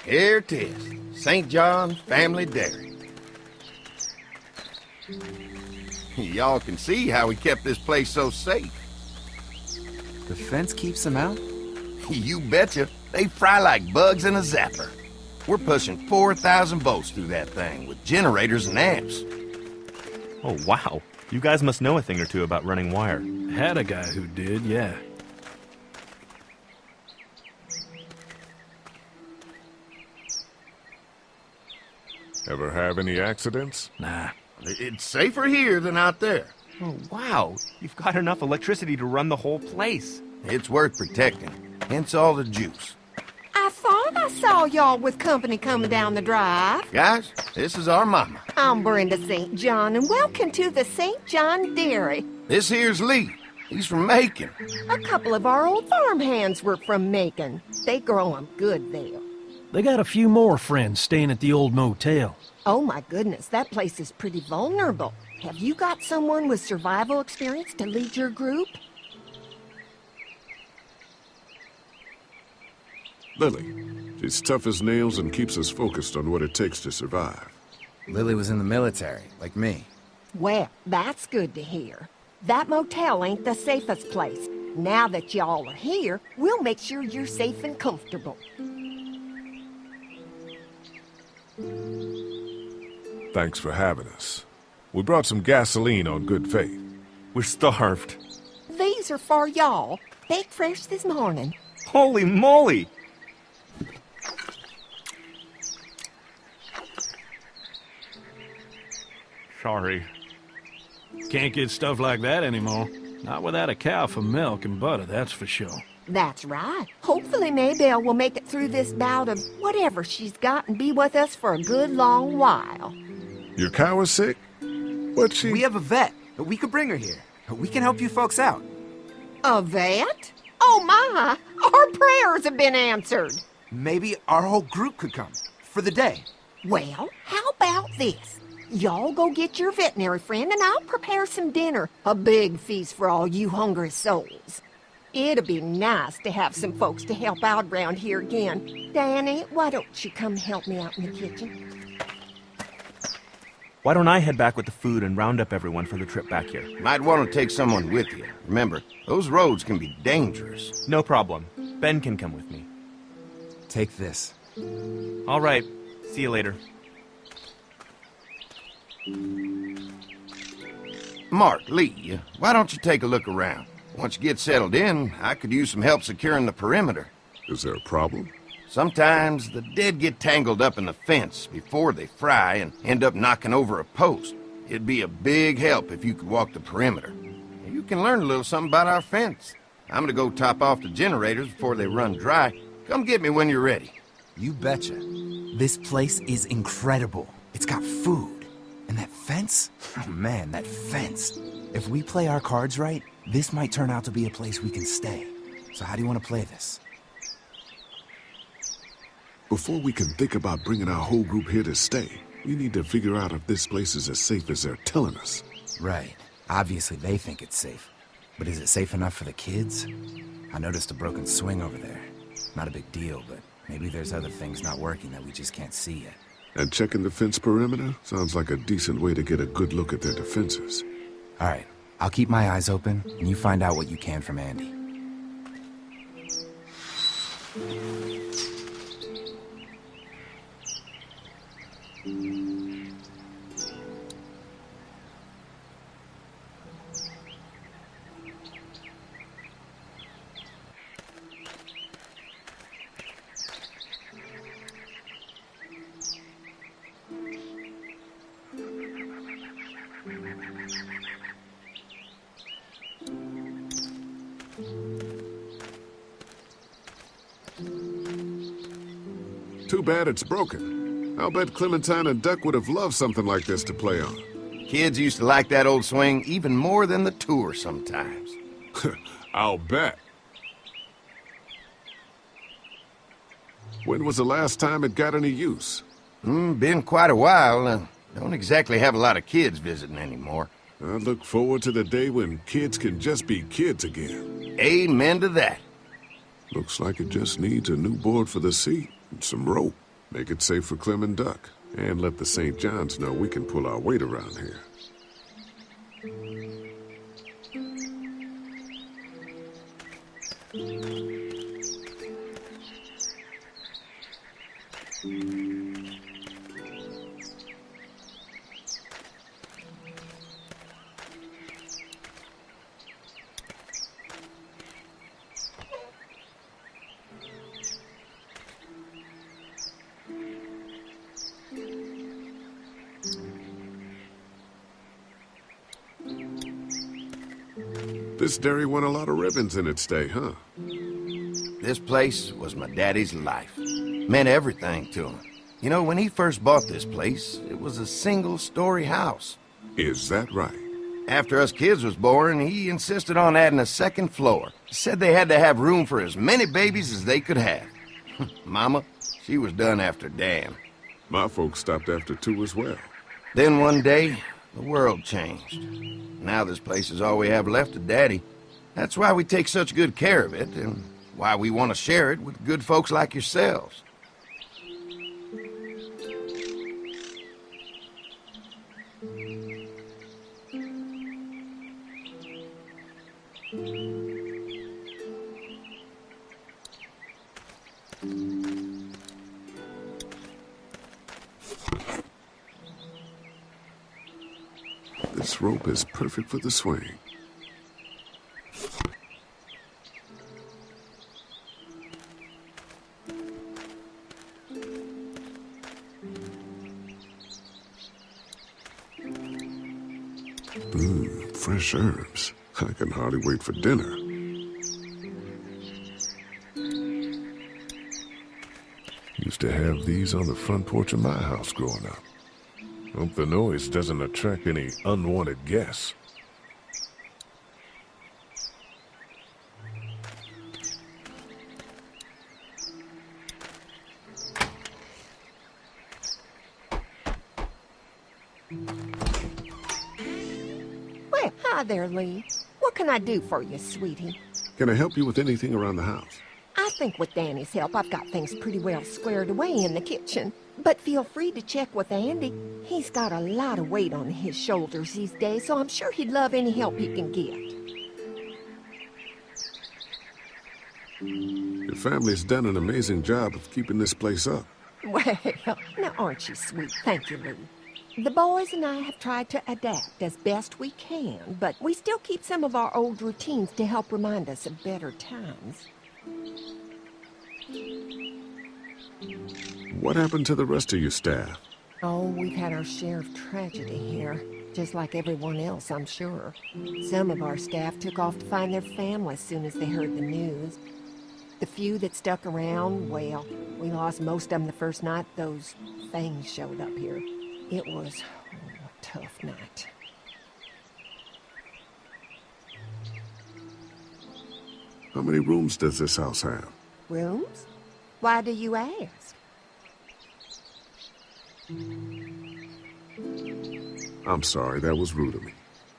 Here it is. St. John's Family Dairy. Y'all can see how we kept this place so safe. The fence keeps them out? You betcha. They fry like bugs in a zapper. We're pushing 4,000 volts through that thing with generators and amps. Oh, wow. You guys must know a thing or two about running wire. Had a guy who did, yeah. Ever have any accidents? Nah. It's safer here than out there. Oh, wow. You've got enough electricity to run the whole place. It's worth protecting, hence all the juice. I thought I saw y'all with company coming down the drive. Guys, this is our mama. I'm Brenda St. John, and welcome to the St. John Dairy. This here's Lee. He's from Macon. A couple of our old farmhands were from Macon. They grow 'em good there. They got a few more friends staying at the old motel. Oh my goodness, that place is pretty vulnerable. Have you got someone with survival experience to lead your group? Lily. She's tough as nails and keeps us focused on what it takes to survive. Lily was in the military, like me. Well, that's good to hear. That motel ain't the safest place. Now that y'all are here, we'll make sure you're safe and comfortable. Thanks for having us. We brought some gasoline on good faith. We're starved. These are for y'all. Baked fresh this morning. Holy moly! Sorry. Can't get stuff like that anymore. Not without a cow for milk and butter, that's for sure. That's right. Hopefully Maybelle will make it through this bout of whatever she's got and be with us for a good long while. Your cow is sick? What's she... We have a vet. We could bring her here. We can help you folks out. A vet? Oh my! Our prayers have been answered. Maybe our whole group could come. For the day. Well, how about this? Y'all go get your veterinary friend and I'll prepare some dinner. A big feast for all you hungry souls. It'd be nice to have some folks to help out around here again. Danny, why don't you come help me out in the kitchen? Why don't I head back with the food and round up everyone for the trip back here? Might want to take someone with you. Remember, those roads can be dangerous. No problem. Ben can come with me. Take this. All right. See you later. Mark, Lee, why don't you take a look around? Once you get settled in, I could use some help securing the perimeter. Is there a problem? Sometimes the dead get tangled up in the fence before they fry and end up knocking over a post. It'd be a big help if you could walk the perimeter. You can learn a little something about our fence. I'm gonna go top off the generators before they run dry. Come get me when you're ready. You betcha. This place is incredible. It's got food. And that fence? Oh man, that fence. If we play our cards right, this might turn out to be a place we can stay. So how do you want to play this? Before we can think about bringing our whole group here to stay, we need to figure out if this place is as safe as they're telling us. Right. Obviously they think it's safe. But is it safe enough for the kids? I noticed a broken swing over there. Not a big deal, but maybe there's other things not working that we just can't see yet. And checking the fence perimeter sounds like a decent way to get a good look at their defenses. All right. I'll keep my eyes open, and you find out what you can from Andy. Too bad it's broken. I'll bet Clementine and Duck would have loved something like this to play on. Kids used to like that old swing even more than the tour sometimes. I'll bet. When was the last time it got any use? Been quite a while. Don't exactly have a lot of kids visiting anymore. I look forward to the day when kids can just be kids again. Amen to that. Looks like it just needs a new board for the seat and some rope. Make it safe for Clem and Duck, and let the St. John's know we can pull our weight around here. This dairy won a lot of ribbons in its day, huh? This place was my daddy's life. Meant everything to him. You know, when he first bought this place, it was a single-story house. Is that right? After us kids was born, he insisted on adding a second floor. Said they had to have room for as many babies as they could have. Mama, she was done after Dan. My folks stopped after 2 as well. Then one day, the world changed. Now this place is all we have left of Daddy. That's why we take such good care of it, and why we want to share it with good folks like yourselves. This rope is perfect for the swing. Fresh herbs. I can hardly wait for dinner. Used to have these on the front porch of my house growing up. Hope the noise doesn't attract any unwanted guests. Well, hi there, Lee. What can I do for you, sweetie? Can I help you with anything around the house? I think with Danny's help, I've got things pretty well squared away in the kitchen. But feel free to check with Andy. He's got a lot of weight on his shoulders these days, so I'm sure he'd love any help he can get. Your family's done an amazing job of keeping this place up. Well, now aren't you sweet? Thank you, Lee. The boys and I have tried to adapt as best we can, but we still keep some of our old routines to help remind us of better times. What happened to the rest of your staff? Oh, we've had our share of tragedy here, just like everyone else, I'm sure. Some of our staff took off to find their families as soon as they heard the news. The few that stuck around, well, we lost most of them the first night those things showed up here. It was a tough night. How many rooms does this house have? Rooms? Why do you ask? I'm sorry, that was rude of me.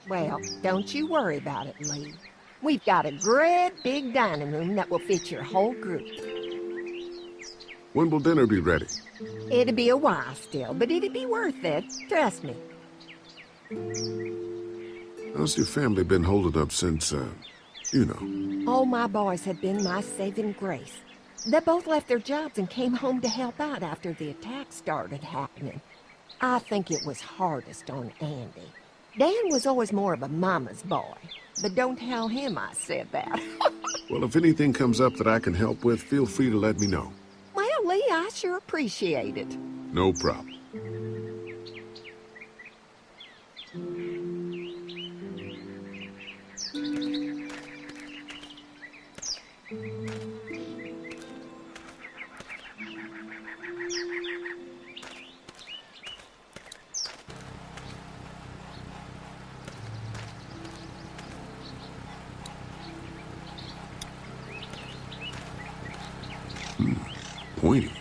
Well, don't you worry about it, Lee. We've got a great big dining room that will fit your whole group. When will dinner be ready? It'll be a while still, but it'll be worth it. Trust me. How's your family been holding up since, you know? All my boys have been my saving grace. They both left their jobs and came home to help out after the attack started happening. I think it was hardest on Andy. Dan was always more of a mama's boy, but don't tell him I said that. Well, if anything comes up that I can help with, feel free to let me know. Well, Lee, I sure appreciate it. No problem. Pointy.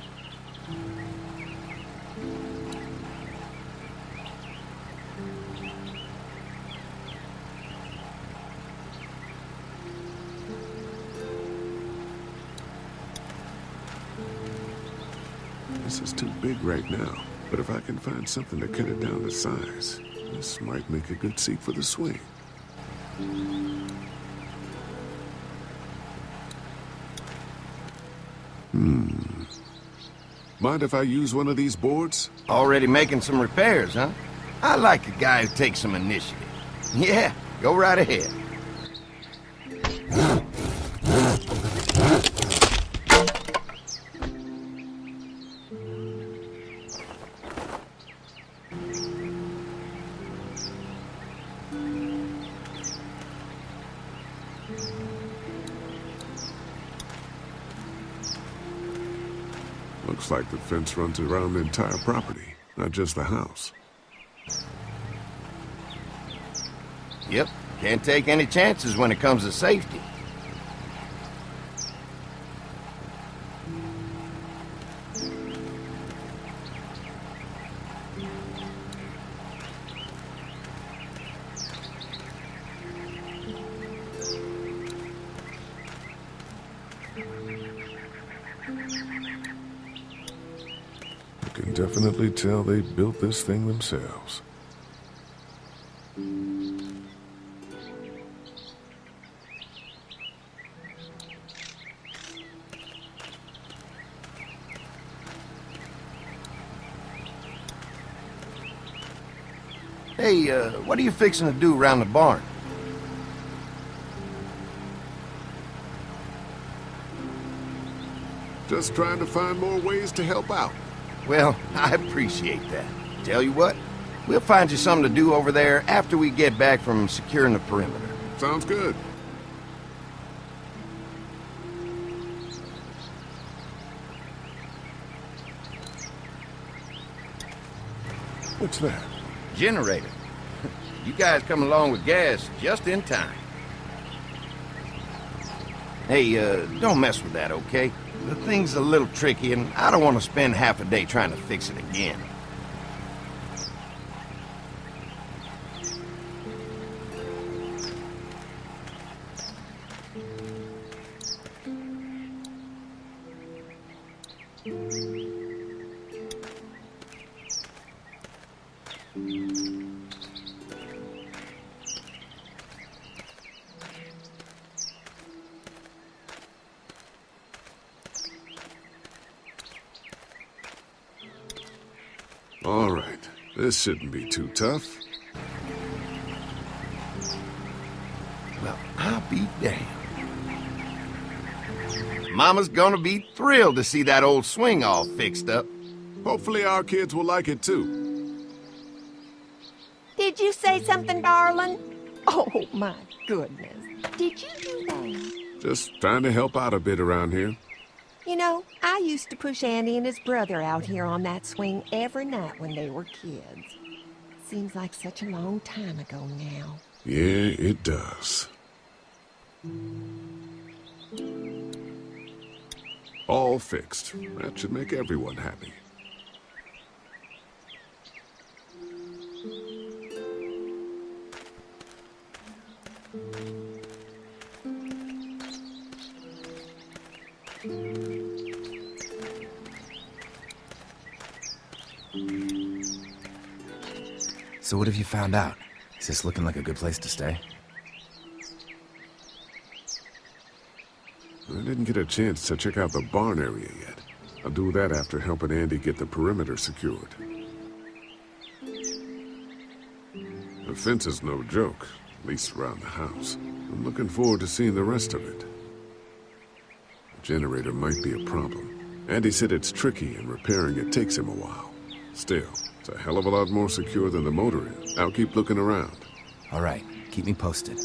This is too big right now, but if I can find something to cut it down to size, this might make a good seat for the swing. Mind if I use one of these boards? Already making some repairs, huh? I like a guy who takes some initiative. Yeah, go right ahead. Looks like the fence runs around the entire property, not just the house. Yep, can't take any chances when it comes to safety. You can definitely tell they built this thing themselves. Hey, what are you fixing to do around the barn? Just trying to find more ways to help out. Well, I appreciate that. Tell you what, we'll find you something to do over there after we get back from securing the perimeter. Sounds good. What's that? Generator. You guys come along with gas just in time. Hey, don't mess with that, okay? The thing's a little tricky, and I don't want to spend half a day trying to fix it again. All right, this shouldn't be too tough. Well, I'll be damned. Mama's gonna be thrilled to see that old swing all fixed up. Hopefully our kids will like it too. Did you say something, darling? Oh, my goodness. Did you do that? Just trying to help out a bit around here. You know, I used to push Andy and his brother out here on that swing every night when they were kids. Seems like such a long time ago now. Yeah, it does. All fixed. That should make everyone happy. So what have you found out? Is this looking like a good place to stay? I didn't get a chance to check out the barn area yet. I'll do that after helping Andy get the perimeter secured. The fence is no joke, at least around the house. I'm looking forward to seeing the rest of it. The generator might be a problem. Andy said it's tricky and repairing it takes him a while. Still, it's a hell of a lot more secure than the motor is. I'll keep looking around. All right, keep me posted.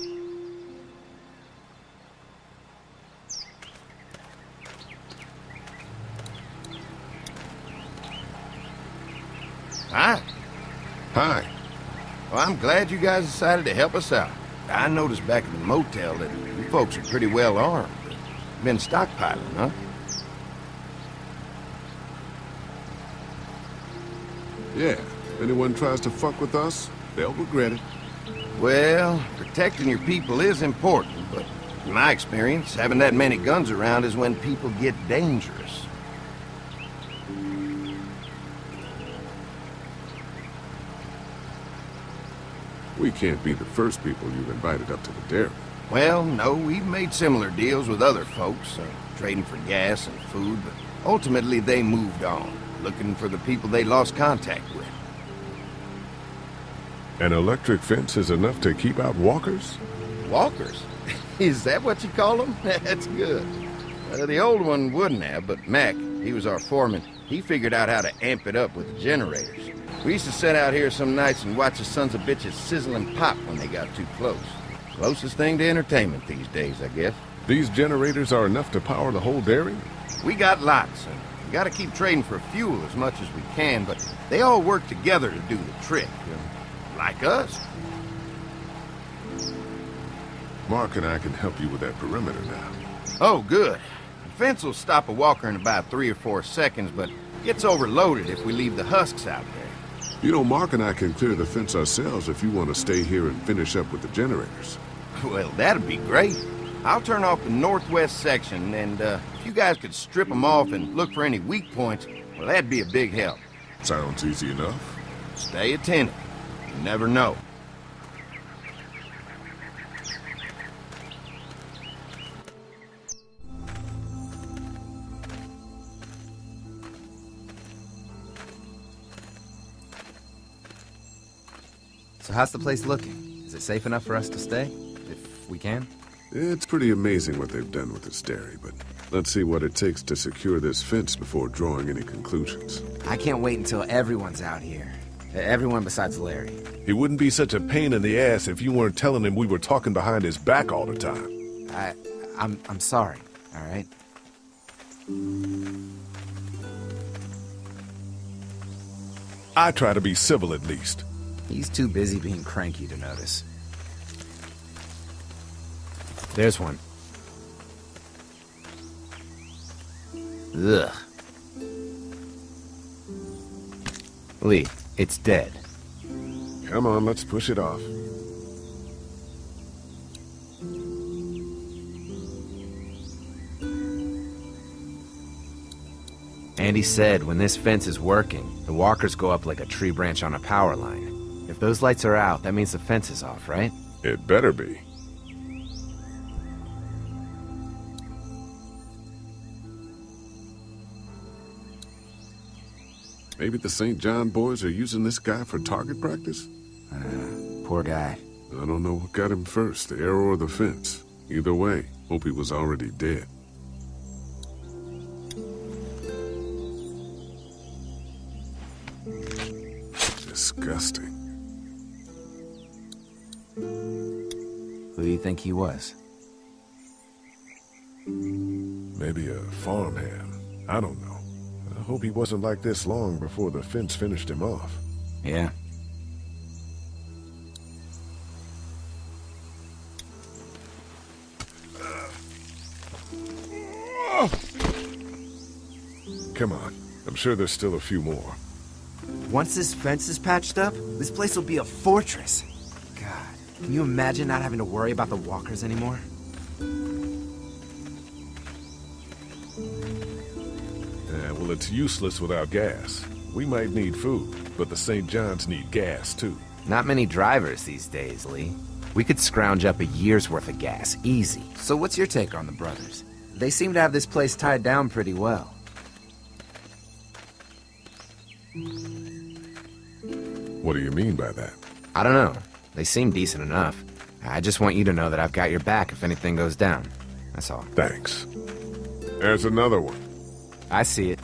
Hi. Hi. Well, I'm glad you guys decided to help us out. I noticed back at the motel that you folks are pretty well armed. Been stockpiling, huh? Yeah, if anyone tries to fuck with us, they'll regret it. Well, protecting your people is important, but in my experience, having that many guns around is when people get dangerous. We can't be the first people you've invited up to the dairy. Well, no, we've made similar deals with other folks, trading for gas and food, but ultimately they moved on, looking for the people they lost contact with. An electric fence is enough to keep out walkers? Walkers? Is that what you call them? That's good. The old one wouldn't have, but Mac, he was our foreman, he figured out how to amp it up with the generators. We used to sit out here some nights and watch the sons of bitches sizzle and pop when they got too close. Closest thing to entertainment these days, I guess. These generators are enough to power the whole dairy? We got lots, and we gotta keep trading for fuel as much as we can, but they all work together to do the trick, like us. Mark and I can help you with that perimeter now. Oh, good. The fence will stop a walker in about 3 or 4 seconds, but gets overloaded if we leave the husks out there. You know, Mark and I can clear the fence ourselves if you want to stay here and finish up with the generators. Well, that'd be great. I'll turn off the northwest section, and if you guys could strip them off and look for any weak points, well, that'd be a big help. Sounds easy enough. Stay attentive. You never know. So how's the place looking? Is it safe enough for us to stay? If we can? It's pretty amazing what they've done with this dairy, but let's see what it takes to secure this fence before drawing any conclusions. I can't wait until everyone's out here. Everyone besides Larry. He wouldn't be such a pain in the ass if you weren't telling him we were talking behind his back all the time. I'm sorry, all right? I try to be civil at least. He's too busy being cranky to notice. There's one. Ugh. Lee, it's dead. Come on, let's push it off. Andy said when this fence is working, the walkers go up like a tree branch on a power line. If those lights are out, that means the fence is off, right? It better be. Maybe the St. John boys are using this guy for target practice? Poor guy. I don't know what got him first, the arrow or the fence. Either way, hope he was already dead. Disgusting. Who do you think he was? Maybe a farmhand. I don't know. I hope he wasn't like this long before the fence finished him off. Yeah. Come on. I'm sure there's still a few more. Once this fence is patched up, this place will be a fortress. God, can you imagine not having to worry about the walkers anymore? Yeah, well, it's useless without gas. We might need food, but the St. John's need gas, too. Not many drivers these days, Lee. We could scrounge up a year's worth of gas, easy. So what's your take on the brothers? They seem to have this place tied down pretty well. What do you mean by that? I don't know. They seem decent enough. I just want you to know that I've got your back if anything goes down. That's all. Thanks. There's another one. I see it.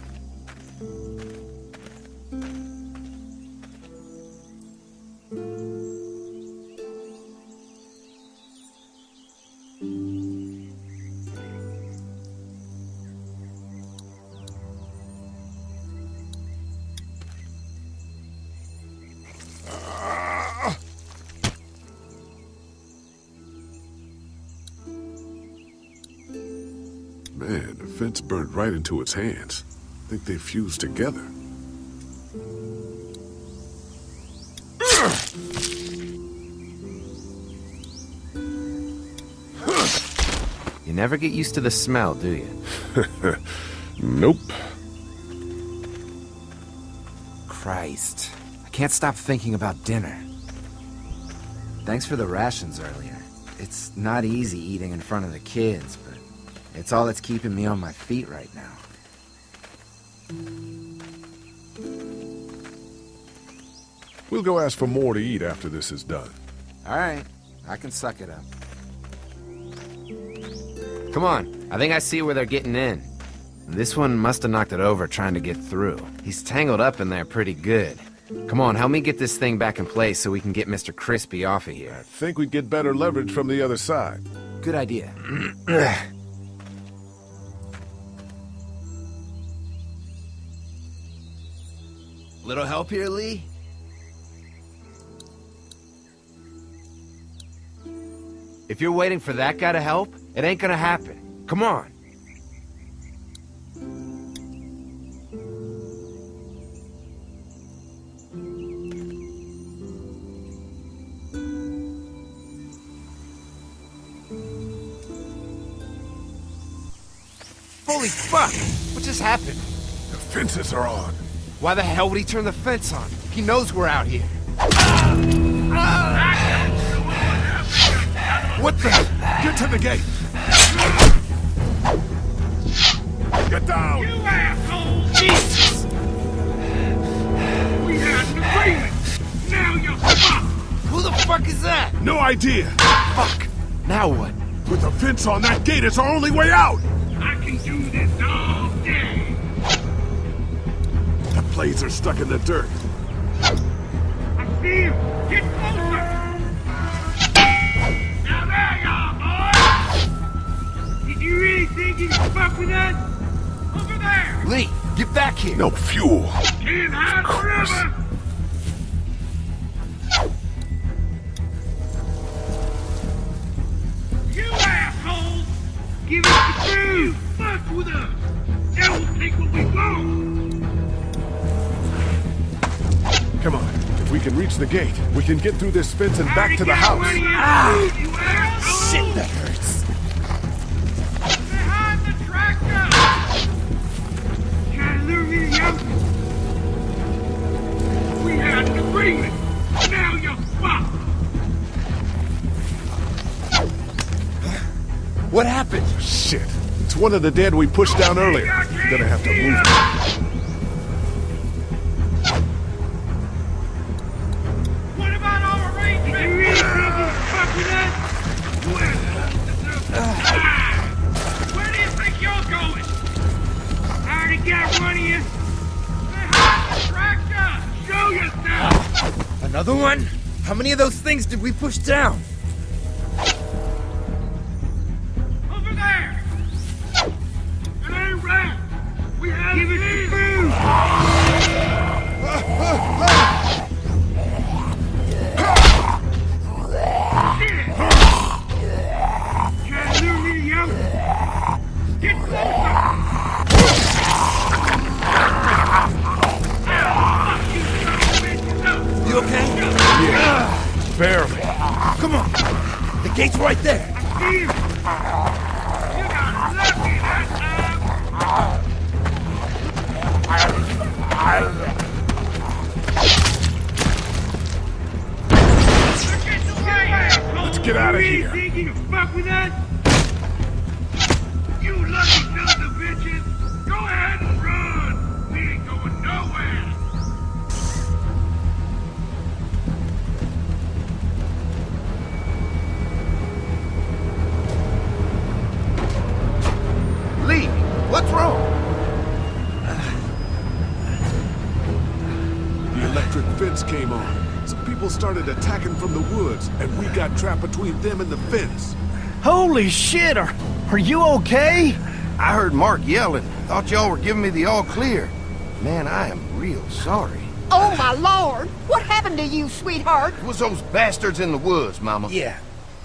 Man, the fence burnt right into its hands. I think they fused together. You never get used to the smell, do you? Nope. Christ. I can't stop thinking about dinner. Thanks for the rations earlier. It's not easy eating in front of the kids, but it's all that's keeping me on my feet right now. We'll go ask for more to eat after this is done. All right, I can suck it up. Come on, I think I see where they're getting in. This one must have knocked it over trying to get through. He's tangled up in there pretty good. Come on, help me get this thing back in place so we can get Mr. Crispy off of I here. think we'd get better leverage from the other side. Good idea. Little help here, Lee? If you're waiting for that guy to help, it ain't gonna happen. Come on. Holy fuck! What just happened? The fences are on. Why the hell would he turn the fence on? He knows we're out here. What the? Get to the gate! Get down! You asshole! Jesus! We had an agreement! Now you're fucked! Who the fuck is that? No idea! Fuck! Now what? With the fence on that gate, it's our only way out! I can do this all day! The blades are stuck in the dirt. I see him! Get closer! Now there you are, boy! Did you really think you could fuck with us? Over there! Lee, get back here! No fuel. Can't hide forever! You assholes! Give us the food! Fuck with us! Then we'll take what we want! Come on. If we can reach the gate, we can get through this fence and back to the house. Shit, that hurts. Behind the tractor! Trying to lure me to young? We had an agreement! Now you're fucked! What happened? Shit. It's one of the dead we pushed down earlier. I'm gonna have to move it. What about our arrangement? You really think you can fuck with us? Where do you think you're going? I already got one of you. Behind the tractor! Show yourself! Another one? How many of those things did we push down? Over there! It ain't right! We have Give us the food! Shit! Trying to lure me to young? Get closer! You okay? Yeah. Barely. Come on! The gate's right there! See you! You got lucky that time! Let's get out of You here. really think you can fuck with us? You lucky sons of bitches! Go ahead and run! We ain't going nowhere! Lee, what's wrong? The electric fence came on. Some people started attacking from the woods, and we got trapped between them and the fence. Holy shit, are you okay? I heard Mark yelling. Thought y'all were giving me the all clear. Man, I am real sorry. Oh, my Lord! What happened to you, sweetheart? It was those bastards in the woods, Mama. Yeah,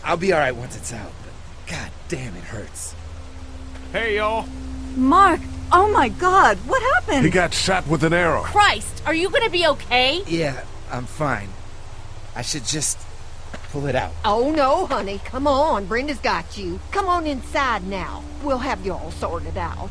I'll be alright once it's out, but god damn, it hurts. Hey, y'all. Mark! Oh my god, what happened? He got shot with an arrow. Christ, are you gonna be okay? Yeah, I'm fine. I should just pull it out. Oh, no, honey. Come on. Brenda's got you. Come on inside now. We'll have you all sorted out.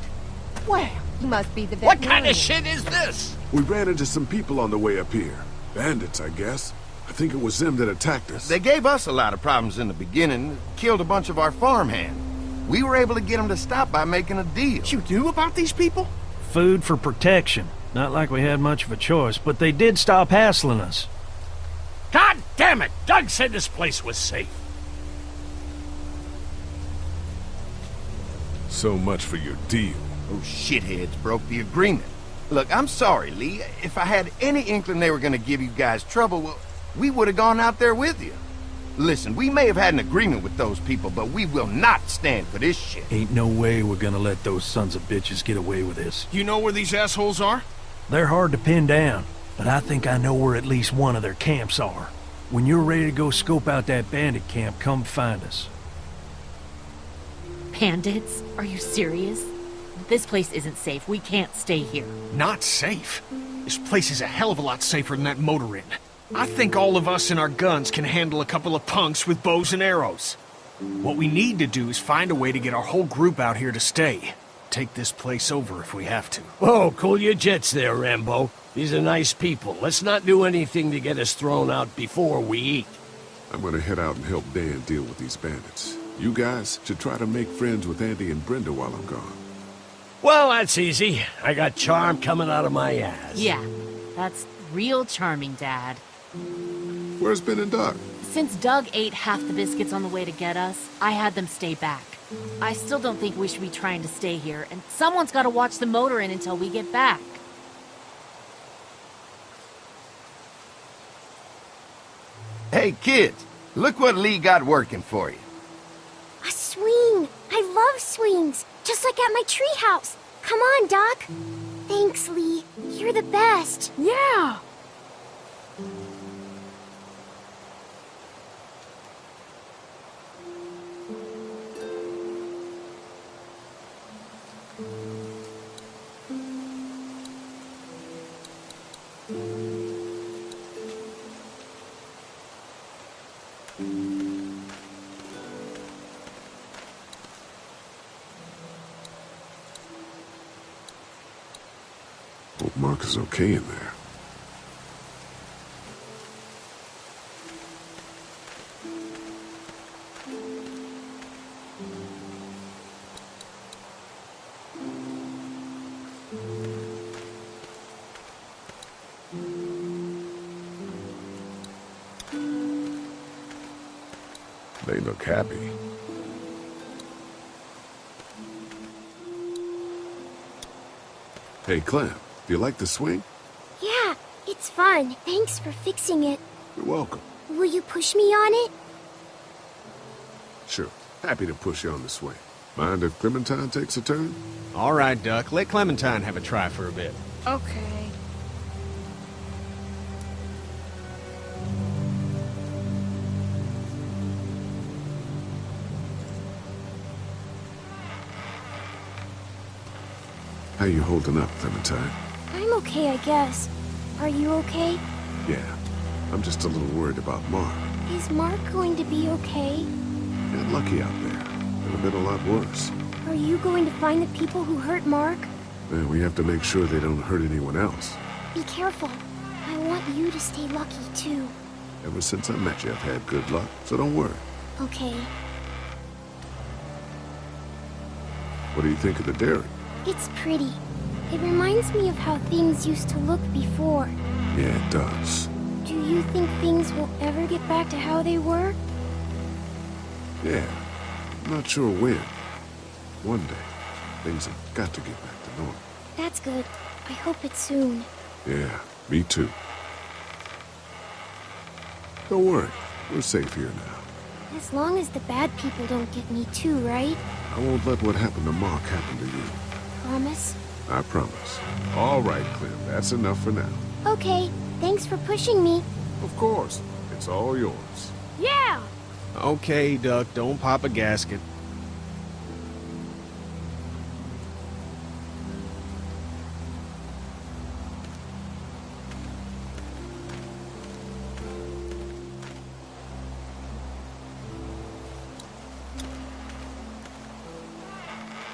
Well, you must be the veterinarian. What kind of shit is this? We ran into some people on the way up here. Bandits, I guess. I think it was them that attacked us. They gave us a lot of problems in the beginning, killed a bunch of our farmhands. We were able to get them to stop by making a deal. You knew about these people? Food for protection. Not like we had much of a choice, but they did stop hassling us. God damn it! Doug said this place was safe. So much for your deal. Those shitheads broke the agreement. Look, I'm sorry, Lee. If I had any inkling they were gonna give you guys trouble, well, we would have gone out there with you. Listen, we may have had an agreement with those people, but we will not stand for this shit. Ain't no way we're gonna let those sons of bitches get away with this. You know where these assholes are? They're hard to pin down, but I think I know where at least one of their camps are. When you're ready to go scope out that bandit camp, come find us. Bandits? Are you serious? This place isn't safe. We can't stay here. Not safe. This place is a hell of a lot safer than that motor inn. I think all of us and our guns can handle a couple of punks with bows and arrows. What we need to do is find a way to get our whole group out here to stay. Take this place over if we have to. Oh, cool your jets there, Rambo. These are nice people. Let's not do anything to get us thrown out before we eat. I'm gonna head out and help Dan deal with these bandits. You guys should try to make friends with Andy and Brenda while I'm gone. Well, that's easy. I got charm coming out of my ass. Yeah, that's real charming, Dad. Where's Ben and Doug? Since Doug ate half the biscuits on the way to get us, I had them stay back. I still don't think we should be trying to stay here, and someone's got to watch the motor inn until we get back. Hey, kids, look what Lee got working for you. A swing! I love swings! Just like at my treehouse! Come on, Doc! Thanks, Lee. You're the best. Yeah! Hope Mark is okay in there. They look happy. Hey, Clem, do you like the swing? Yeah, it's fun. Thanks for fixing it. You're welcome. Will you push me on it? Sure, happy to push you on the swing. Mind if Clementine takes a turn? All right, Duck. Let Clementine have a try for a bit. Okay. How you holding up, Clementine? I'm okay, I guess. Are you okay? Yeah, I'm just a little worried about Mark. Is Mark going to be okay? Got lucky out there. Could have been a lot worse. Are you going to find the people who hurt Mark? And we have to make sure they don't hurt anyone else. Be careful. I want you to stay lucky, too. Ever since I met you, I've had good luck, so don't worry. Okay. What do you think of the dairy? It's pretty. It reminds me of how things used to look before. Yeah, it does. Do you think things will ever get back to how they were? Yeah, I'm not sure when. One day, things have got to get back to normal. That's good. I hope it's soon. Yeah, me too. Don't worry, we're safe here now. As long as the bad people don't get me too, right? I won't let what happened to Mark happen to you. Promise? I promise. All right, Clem, that's enough for now. Okay, thanks for pushing me. Of course, it's all yours. Yeah! Okay, Duck, don't pop a gasket.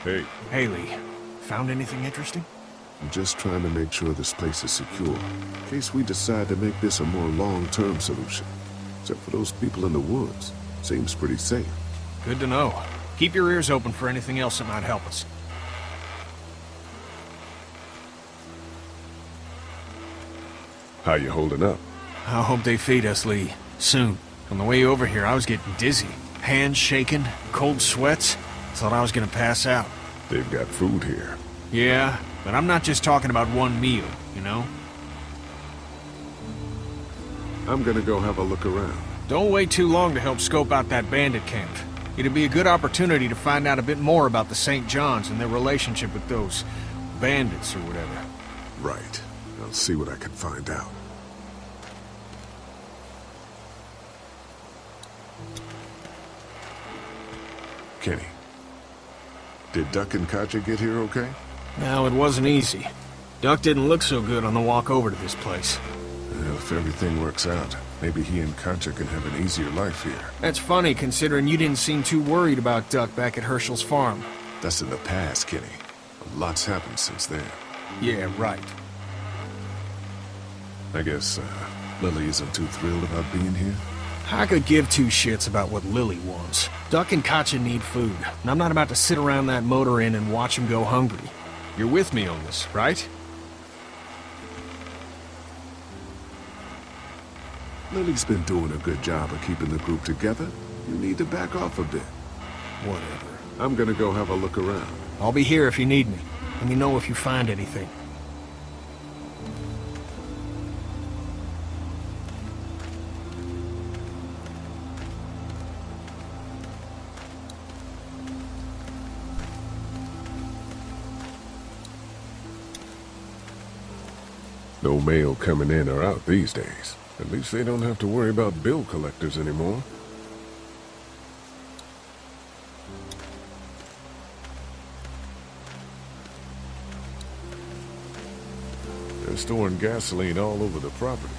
Hey. Haley, found anything interesting? I'm just trying to make sure this place is secure, in case we decide to make this a more long-term solution. Except for those people in the woods. Seems pretty safe. Good to know. Keep your ears open for anything else that might help us. How you holding up? I hope they feed us, Lee. Soon. On the way over here, I was getting dizzy. Hands shaking, cold sweats. Thought I was gonna pass out. They've got food here. Yeah, but I'm not just talking about one meal, you know? I'm gonna go have a look around. Don't wait too long to help scope out that bandit camp. It'd be a good opportunity to find out a bit more about the St. John's and their relationship with those bandits or whatever. Right. I'll see what I can find out. Kenny, did Duck and Katja get here okay? No, it wasn't easy. Duck didn't look so good on the walk over to this place. Well, if everything works out, maybe he and Katja can have an easier life here. That's funny, considering you didn't seem too worried about Duck back at Herschel's farm. That's in the past, Kenny. A lot's happened since then. Yeah, right. I guess, Lily isn't too thrilled about being here? I could give two shits about what Lily wants. Duck and Katja need food, and I'm not about to sit around that motor inn and watch them go hungry. You're with me on this, right? Lily's been doing a good job of keeping the group together. You need to back off a bit. Whatever. I'm gonna go have a look around. I'll be here if you need me. Let me know if you find anything. No mail coming in or out these days. At least they don't have to worry about bill collectors anymore. They're storing gasoline all over the property.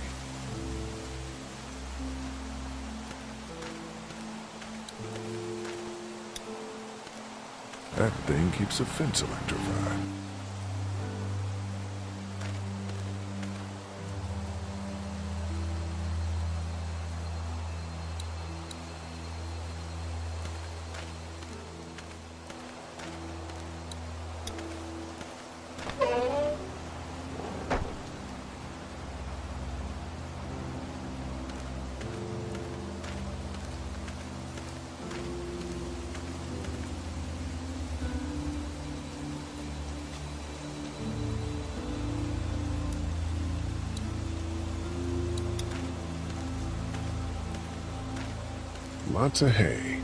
That thing keeps the fence electrified. Lots of hay.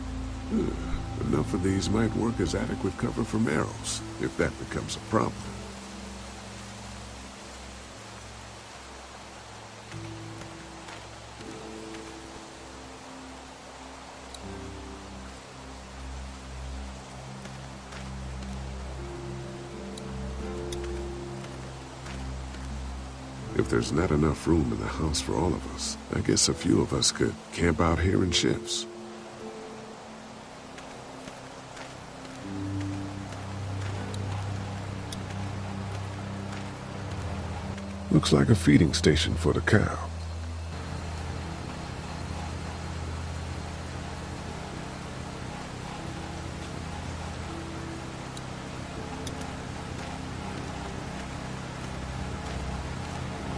Enough of these might work as adequate cover from arrows, if that becomes a problem. If there's not enough room in the house for all of us, I guess a few of us could camp out here in shifts. Looks like a feeding station for the cow.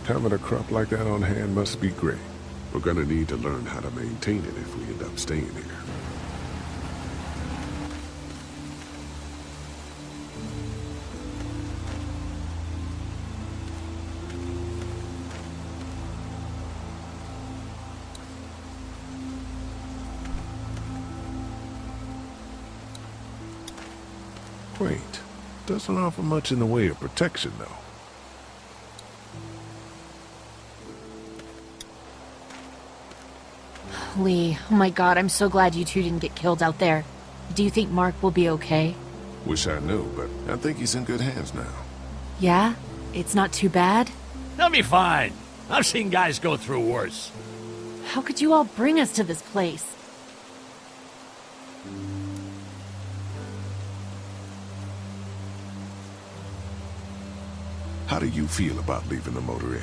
Having a crop like that on hand must be great. We're gonna need to learn how to maintain it if we end up staying here. Quaint. Doesn't offer much in the way of protection, though. Lee, oh my god, I'm so glad you two didn't get killed out there. Do you think Mark will be okay? Wish I knew, but I think he's in good hands now. Yeah? It's not too bad? He'll be fine. I've seen guys go through worse. How could you all bring us to this place? How do you feel about leaving the motor inn?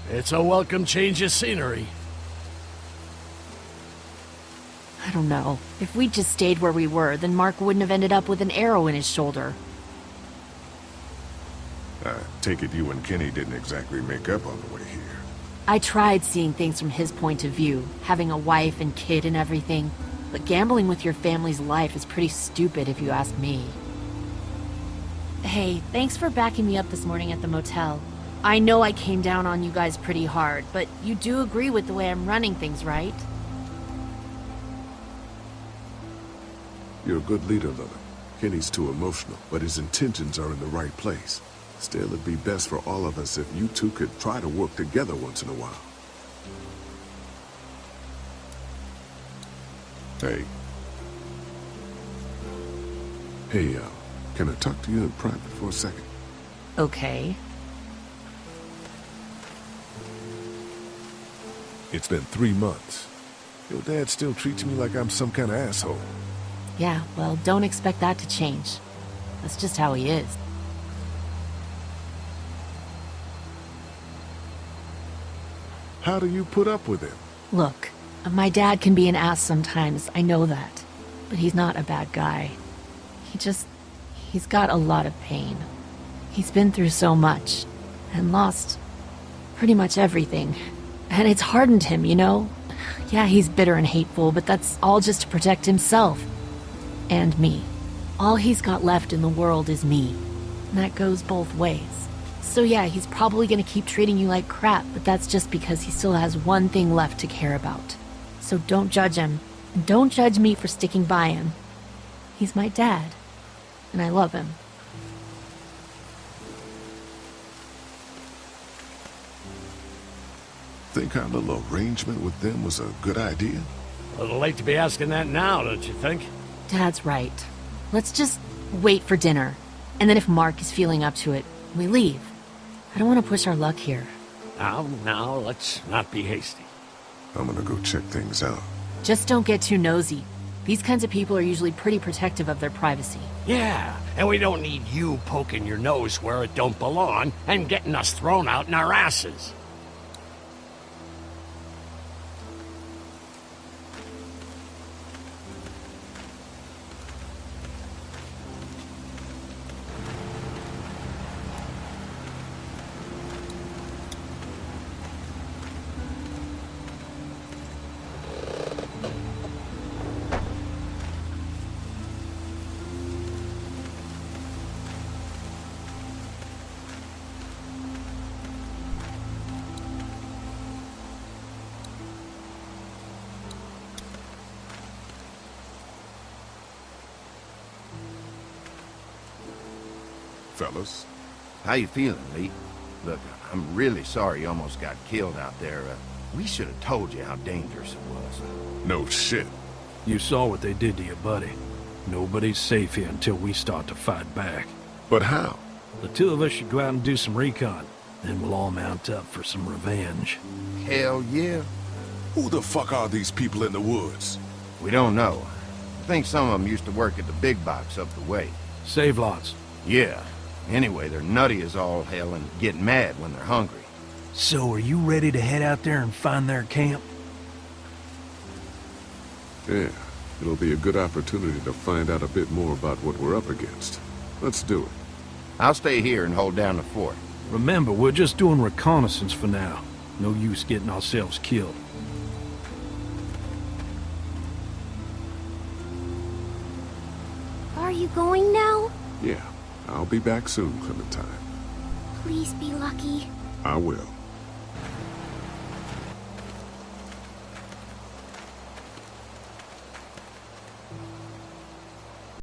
It's a welcome change of scenery. I don't know. If we'd just stayed where we were, then Mark wouldn't have ended up with an arrow in his shoulder. I take it you and Kenny didn't exactly make up on the way here. I tried seeing things from his point of view, having a wife and kid and everything, but gambling with your family's life is pretty stupid if you ask me. Hey, thanks for backing me up this morning at the motel. I know I came down on you guys pretty hard, but you do agree with the way I'm running things, right? You're a good leader, Lily. Kenny's too emotional, but his intentions are in the right place. Still, it'd be best for all of us if you two could try to work together once in a while. Hey. Hey, can I talk to you in private for a second? Okay. It's been 3 months. Your dad still treats me like I'm some kind of asshole. Yeah, well, don't expect that to change. That's just how he is. How do you put up with him? Look, my dad can be an ass sometimes, I know that. But he's not a bad guy. He's got a lot of pain. He's been through so much, and lost pretty much everything. And it's hardened him, you know? Yeah, he's bitter and hateful, but that's all just to protect himself. And me. All he's got left in the world is me. And that goes both ways. So yeah, he's probably gonna keep treating you like crap, but that's just because he still has one thing left to care about. So don't judge him. And don't judge me for sticking by him. He's my dad. And I love him. Think our little arrangement with them was a good idea? A little late to be asking that now, don't you think? Dad's right. Let's just wait for dinner. And then if Mark is feeling up to it, we leave. I don't want to push our luck here. Now, let's not be hasty. I'm gonna go check things out. Just don't get too nosy. These kinds of people are usually pretty protective of their privacy. Yeah, and we don't need you poking your nose where it don't belong and getting us thrown out in our asses. Fellas. How you feeling, Lee? Look, I'm really sorry you almost got killed out there. We should have told you how dangerous it was. No shit. You saw what they did to your buddy. Nobody's safe here until we start to fight back. But how? The two of us should go out and do some recon. Then we'll all mount up for some revenge. Hell yeah. Who the fuck are these people in the woods? We don't know. I think some of them used to work at the big box up the way. Save lots. Yeah. Anyway, they're nutty as all hell and get mad when they're hungry. So, are you ready to head out there and find their camp? Yeah, it'll be a good opportunity to find out a bit more about what we're up against. Let's do it. I'll stay here and hold down the fort. Remember, we're just doing reconnaissance for now. No use getting ourselves killed. Are you going now? Yeah, I'll be back soon, Clementine. Please be lucky. I will.